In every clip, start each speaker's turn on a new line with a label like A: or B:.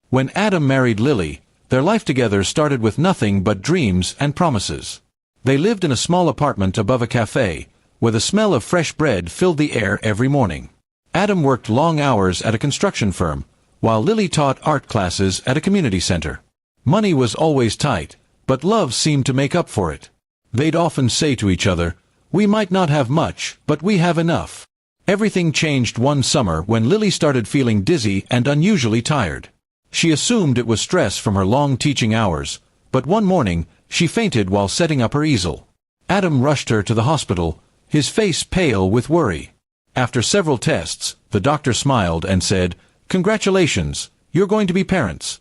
A: When Adam married Lily, their life together started with nothing but dreams and promises. They lived in a small apartment above a cafe, where the smell of fresh bread filled the air every morning. Adam worked long hours at a construction firm, while Lily taught art classes at a community center. Money was always tight, but love seemed to make up for it. They'd often say to each other, "We might not have much, but we have enough." Everything changed one summer when Lily started feeling dizzy and unusually tired. She assumed it was stress from her long teaching hours, but one morning, she fainted while setting up her easel. Adam rushed her to the hospital, his face pale with worry. After several tests, the doctor smiled and said, "Congratulations, you're going to be parents."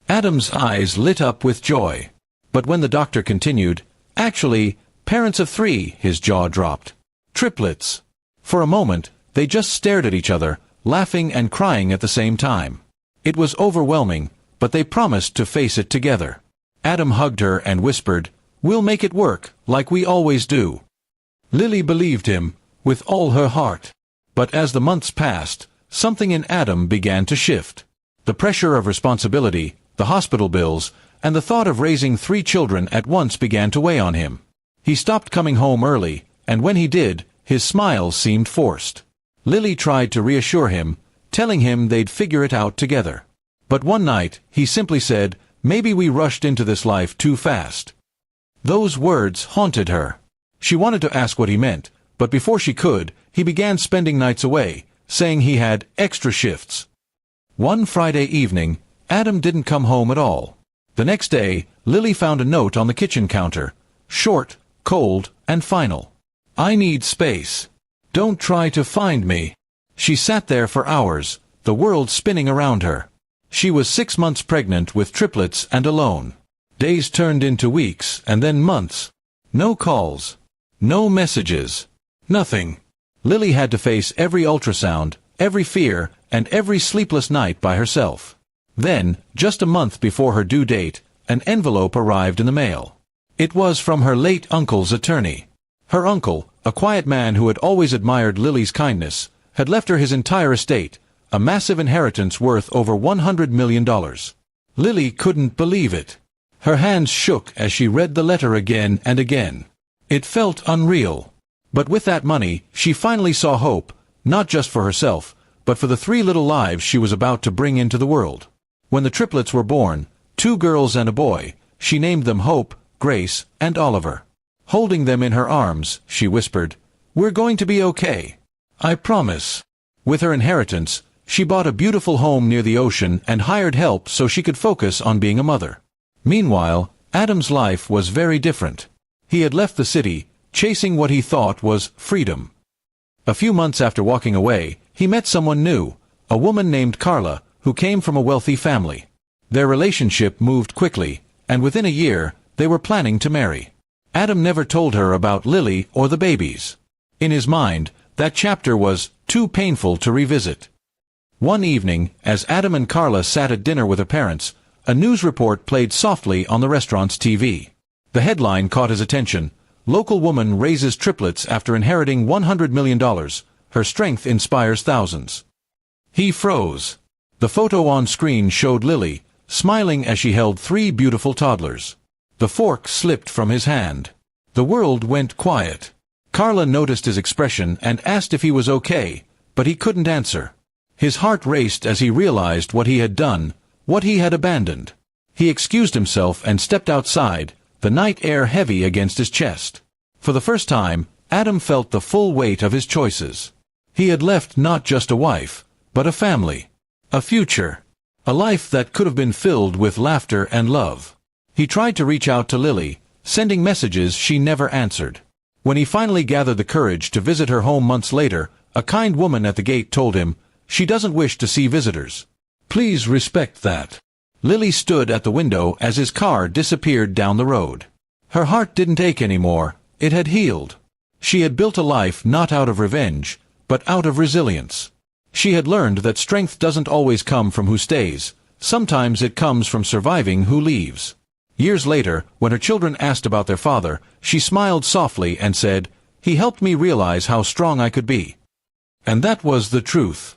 A: Adam's eyes lit up with joy. But when the doctor continued, "Actually, parents of 3, his jaw dropped. Triplets. For a moment, they just stared at each other, laughing and crying at the same time. It was overwhelming, but they promised to face it together. Adam hugged her and whispered, "We'll make it work, like we always do." Lily believed him, with all her heart. But as the months passed, something in Adam began to shift. The pressure of responsibility, the hospital bills, and the thought of raising 3 children at once began to weigh on him. He stopped coming home early, and when he did, his smile seemed forced. Lily tried to reassure him, telling him they'd figure it out together. But one night, he simply said, "Maybe we rushed into this life too fast." Those words haunted her. She wanted to ask what he meant, but before she could, he began spending nights away, saying he had extra shifts. One Friday evening, Adam didn't come home at all. The next day, Lily found a note on the kitchen counter. Short, cold, and final. "I need space. Don't try to find me." She sat there for hours, the world spinning around her. She was 6 months pregnant with triplets and alone. Days turned into weeks and then months. No calls. No messages. Nothing. Lily had to face every ultrasound, every fear, and every sleepless night by herself. Then, just a month before her due date, an envelope arrived in the mail. It was from her late uncle's attorney. Her uncle, a quiet man who had always admired Lily's kindness, had left her his entire estate, a massive inheritance worth over $100 million. Lily couldn't believe it. Her hands shook as she read the letter again and again. It felt unreal. But with that money, she finally saw hope, not just for herself, but for the 3 little lives she was about to bring into the world. When the triplets were born, 2 girls and a boy, she named them Hope, Grace, and Oliver. Holding them in her arms, she whispered, "We're going to be okay. I promise." With her inheritance, she bought a beautiful home near the ocean and hired help so she could focus on being a mother. Meanwhile, Adam's life was very different. He had left the city, chasing what he thought was freedom. A few months after walking away, he met someone new, a woman named Carla, who came from a wealthy family. Their relationship moved quickly, and within a year, they were planning to marry. Adam never told her about Lily or the babies. In his mind, that chapter was too painful to revisit. One evening, as Adam and Carla sat at dinner with her parents, a news report played softly on the restaurant's TV. The headline caught his attention. "Local woman raises triplets after inheriting $100 million. Her strength inspires thousands." He froze. The photo on screen showed Lily, smiling as she held 3 beautiful toddlers. The fork slipped from his hand. The world went quiet. Carla noticed his expression and asked if he was okay, but he couldn't answer. His heart raced as he realized what he had done, what he had abandoned. He excused himself and stepped outside, the night air heavy against his chest. For the first time, Adam felt the full weight of his choices. He had left not just a wife, but a family, a future, a life that could have been filled with laughter and love. He tried to reach out to Lily, sending messages she never answered. When he finally gathered the courage to visit her home months later, a kind woman at the gate told him, "She doesn't wish to see visitors. Please respect that." Lily stood at the window as his car disappeared down the road. Her heart didn't ache anymore, it had healed. She had built a life not out of revenge, but out of resilience. She had learned that strength doesn't always come from who stays, sometimes it comes from surviving who leaves. Years later, when her children asked about their father, she smiled softly and said, "He helped me realize how strong I could be." And that was the truth.